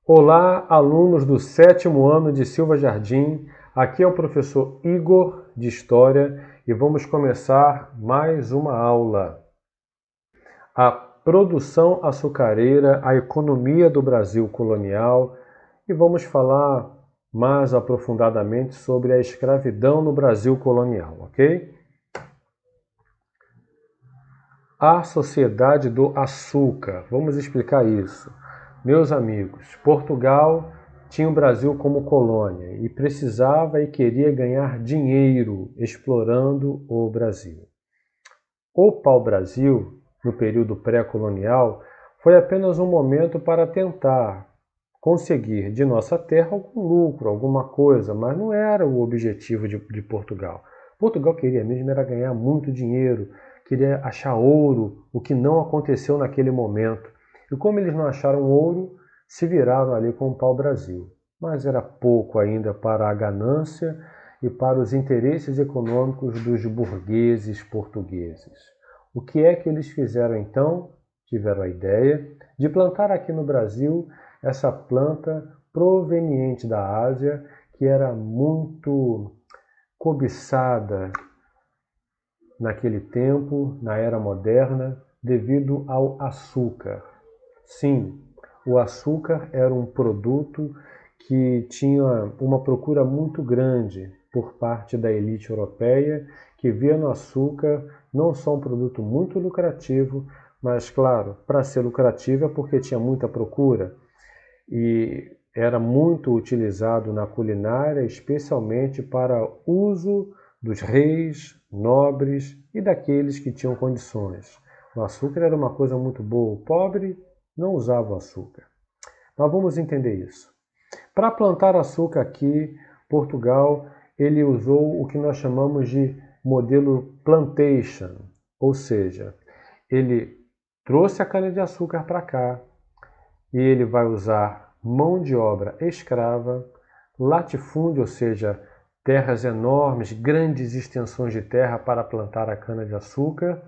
Olá, alunos do 7º ano de Silva Jardim. Aqui é o professor Igor, de História, e vamos começar mais uma aula. A produção açucareira, a economia do Brasil colonial, e vamos falar mais aprofundadamente sobre a escravidão no Brasil colonial, ok? A Sociedade do Açúcar. Vamos explicar isso. Meus amigos, Portugal tinha o Brasil como colônia e precisava e queria ganhar dinheiro explorando o Brasil. O pau-brasil, no período pré-colonial, foi apenas um momento para tentar conseguir de nossa terra algum lucro, alguma coisa, mas não era o objetivo de Portugal. Portugal queria mesmo era ganhar muito dinheiro, queria achar ouro, o que não aconteceu naquele momento. E como eles não acharam ouro, se viraram ali com o pau-brasil. Mas era pouco ainda para a ganância e para os interesses econômicos dos burgueses portugueses. O que é que eles fizeram então? Tiveram a ideia de plantar aqui no Brasil essa planta proveniente da Ásia, que era muito cobiçada naquele tempo, na era moderna, devido ao açúcar. Sim, o açúcar era um produto que tinha uma procura muito grande por parte da elite europeia, que via no açúcar não só um produto muito lucrativo, mas, claro, para ser lucrativo é porque tinha muita procura e era muito utilizado na culinária, especialmente para uso dos reis, nobres e daqueles que tinham condições. O açúcar era uma coisa muito boa, o pobre não usava o açúcar. Mas vamos entender isso. Para plantar açúcar aqui, Portugal, ele usou o que nós chamamos de modelo plantation, ou seja, ele trouxe a cana-de-açúcar para cá e ele vai usar mão de obra escrava, latifúndio, ou seja, terras enormes, grandes extensões de terra para plantar a cana-de-açúcar,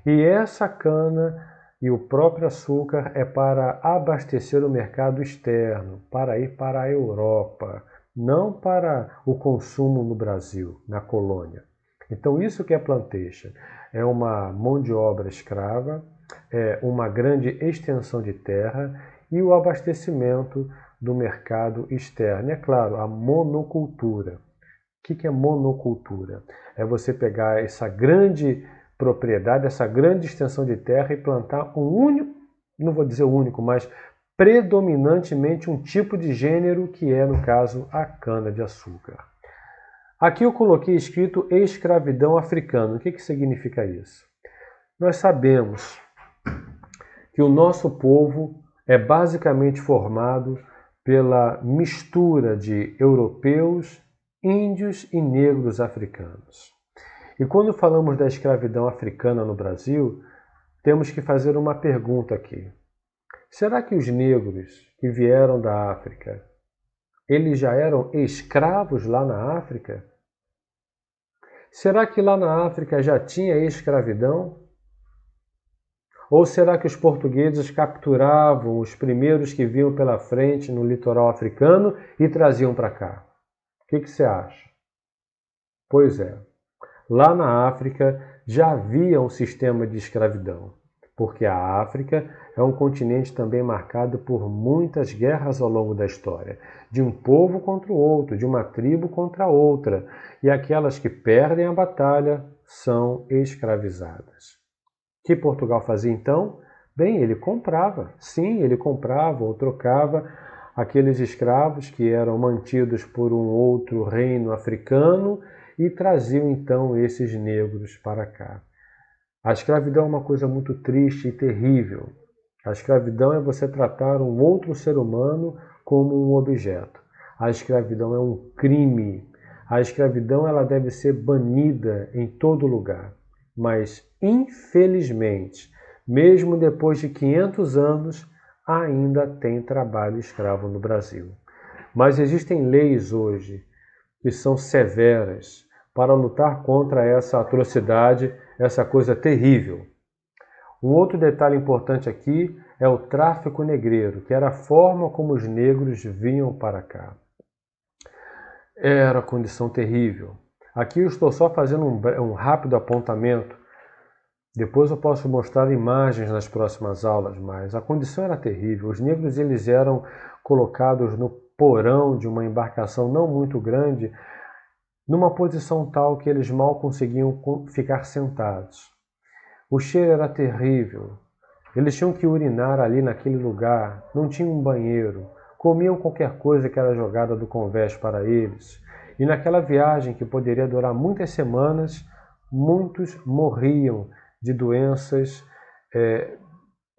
e essa cana e o próprio açúcar é para abastecer o mercado externo, para ir para a Europa, não para o consumo no Brasil, na colônia. Então isso que é plantation, é uma mão de obra escrava, é uma grande extensão de terra e o abastecimento do mercado externo. E é claro, a monocultura. O que é monocultura? É você pegar essa grande propriedade, essa grande extensão de terra e plantar um único, não vou dizer o único, mas predominantemente um tipo de gênero que é, no caso, a cana-de-açúcar. Aqui eu coloquei escrito escravidão africana. O que significa isso? Nós sabemos que o nosso povo é basicamente formado pela mistura de europeus, índios e negros africanos. E quando falamos da escravidão africana no Brasil, temos que fazer uma pergunta aqui. Será que os negros que vieram da África, eles já eram escravos lá na África? Será que lá na África já tinha escravidão? Ou será que os portugueses capturavam os primeiros que vinham pela frente no litoral africano e traziam para cá? O que você acha? Pois é, lá na África já havia um sistema de escravidão, porque a África é um continente também marcado por muitas guerras ao longo da história, de um povo contra o outro, de uma tribo contra outra, e aquelas que perdem a batalha são escravizadas. O que Portugal fazia então? Bem, ele comprava. Sim, ele comprava ou trocava aqueles escravos que eram mantidos por um outro reino africano e traziam então esses negros para cá. A escravidão é uma coisa muito triste e terrível. A escravidão é você tratar um outro ser humano como um objeto. A escravidão é um crime. A escravidão ela deve ser banida em todo lugar. Mas, infelizmente, mesmo depois de 500 anos, ainda tem trabalho escravo no Brasil. Mas existem leis hoje que são severas para lutar contra essa atrocidade, essa coisa terrível. Um outro detalhe importante aqui é o tráfico negreiro, que era a forma como os negros vinham para cá. Era condição terrível. Aqui eu estou só fazendo um rápido apontamento. Depois eu posso mostrar imagens nas próximas aulas, mas a condição era terrível. Os negros eles eram colocados no porão de uma embarcação não muito grande, numa posição tal que eles mal conseguiam ficar sentados. O cheiro era terrível. Eles tinham que urinar ali naquele lugar, não tinham um banheiro, comiam qualquer coisa que era jogada do convés para eles. E naquela viagem, que poderia durar muitas semanas, muitos morriam de doenças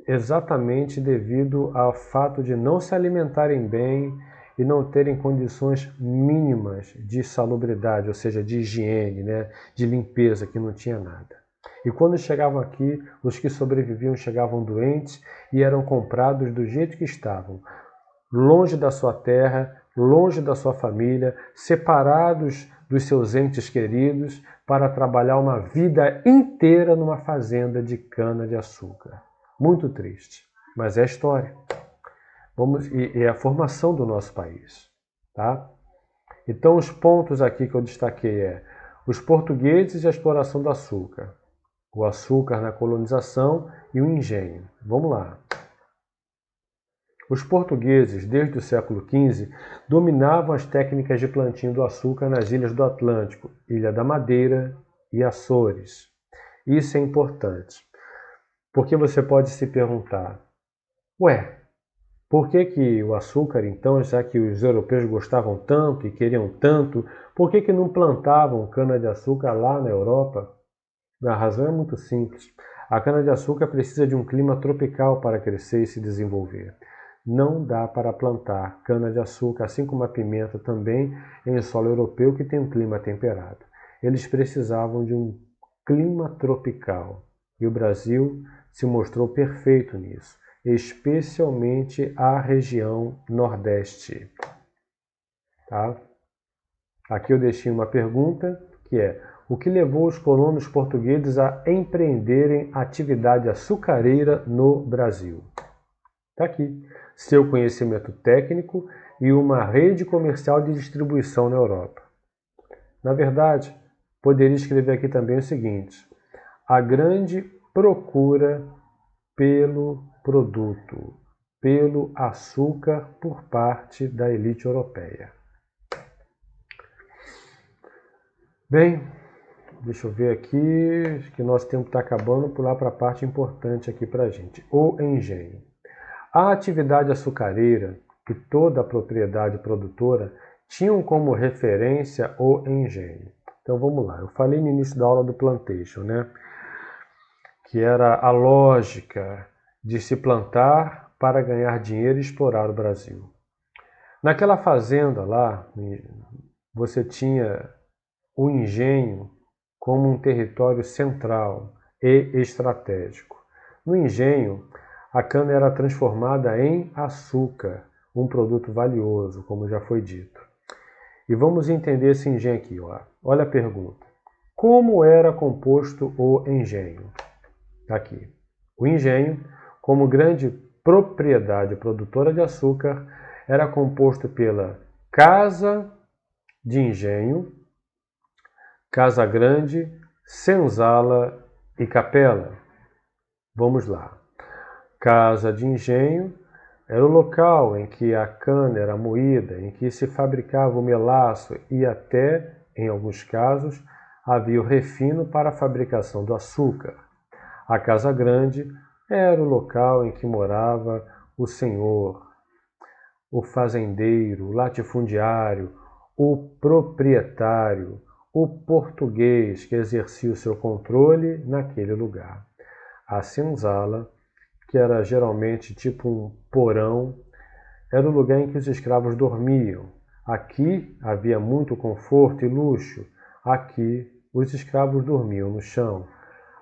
exatamente devido ao fato de não se alimentarem bem e não terem condições mínimas de salubridade, ou seja, de higiene, de limpeza, que não tinha nada. E quando chegavam aqui, os que sobreviviam chegavam doentes e eram comprados do jeito que estavam, longe da sua terra, longe da sua família, separados dos seus entes queridos, para trabalhar uma vida inteira numa fazenda de cana-de-açúcar. Muito triste, mas é a história. E é a formação do nosso país. Tá? Então, os pontos aqui que eu destaquei os portugueses e a exploração do açúcar, o açúcar na colonização e o engenho. Vamos lá. Os portugueses, desde o século XV, dominavam as técnicas de plantio do açúcar nas ilhas do Atlântico, Ilha da Madeira e Açores. Isso é importante, porque você pode se perguntar, por que o açúcar, então, já que os europeus gostavam tanto e queriam tanto, por que não plantavam cana-de-açúcar lá na Europa? A razão é muito simples. A cana-de-açúcar precisa de um clima tropical para crescer e se desenvolver. Não dá para plantar cana-de-açúcar, assim como a pimenta também, em solo europeu que tem um clima temperado. Eles precisavam de um clima tropical e o Brasil se mostrou perfeito nisso, especialmente a região Nordeste. Tá? Aqui eu deixei uma pergunta que é: o que levou os colonos portugueses a empreenderem atividade açucareira no Brasil? Está aqui. Seu conhecimento técnico e uma rede comercial de distribuição na Europa. Na verdade, poderia escrever aqui também o seguinte: a grande procura pelo produto, pelo açúcar por parte da elite europeia. Bem, deixa eu ver aqui, que nosso tempo está acabando, pular para a parte importante aqui para a gente, o engenho. A atividade açucareira e toda a propriedade produtora tinham como referência o engenho. Então vamos lá, eu falei no início da aula do plantation, que era a lógica de se plantar para ganhar dinheiro e explorar o Brasil. Naquela fazenda lá, você tinha o engenho como um território central e estratégico. No engenho, a cana era transformada em açúcar, um produto valioso, como já foi dito. E vamos entender esse engenho aqui. Olha a pergunta. Como era composto o engenho? Aqui. O engenho, como grande propriedade produtora de açúcar, era composto pela casa de engenho, casa grande, senzala e capela. Vamos lá. Casa de engenho era o local em que a cana era moída, em que se fabricava o melaço e até, em alguns casos, havia o refino para a fabricação do açúcar. A casa grande era o local em que morava o senhor, o fazendeiro, o latifundiário, o proprietário, o português que exercia o seu controle naquele lugar. A senzala, que era geralmente tipo um porão, era o lugar em que os escravos dormiam. Aqui havia muito conforto e luxo. Aqui os escravos dormiam no chão.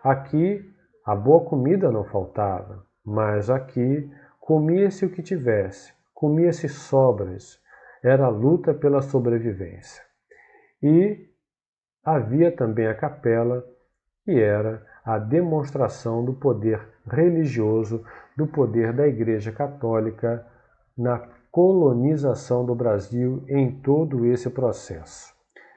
Aqui a boa comida não faltava, mas aqui comia-se o que tivesse, comia-se sobras. Era a luta pela sobrevivência. E havia também a capela, que era a demonstração do poder religioso do poder da Igreja Católica na colonização do Brasil em todo esse processo.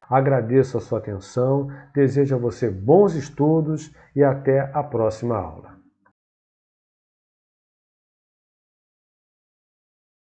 Agradeço a sua atenção, desejo a você bons estudos e até a próxima aula.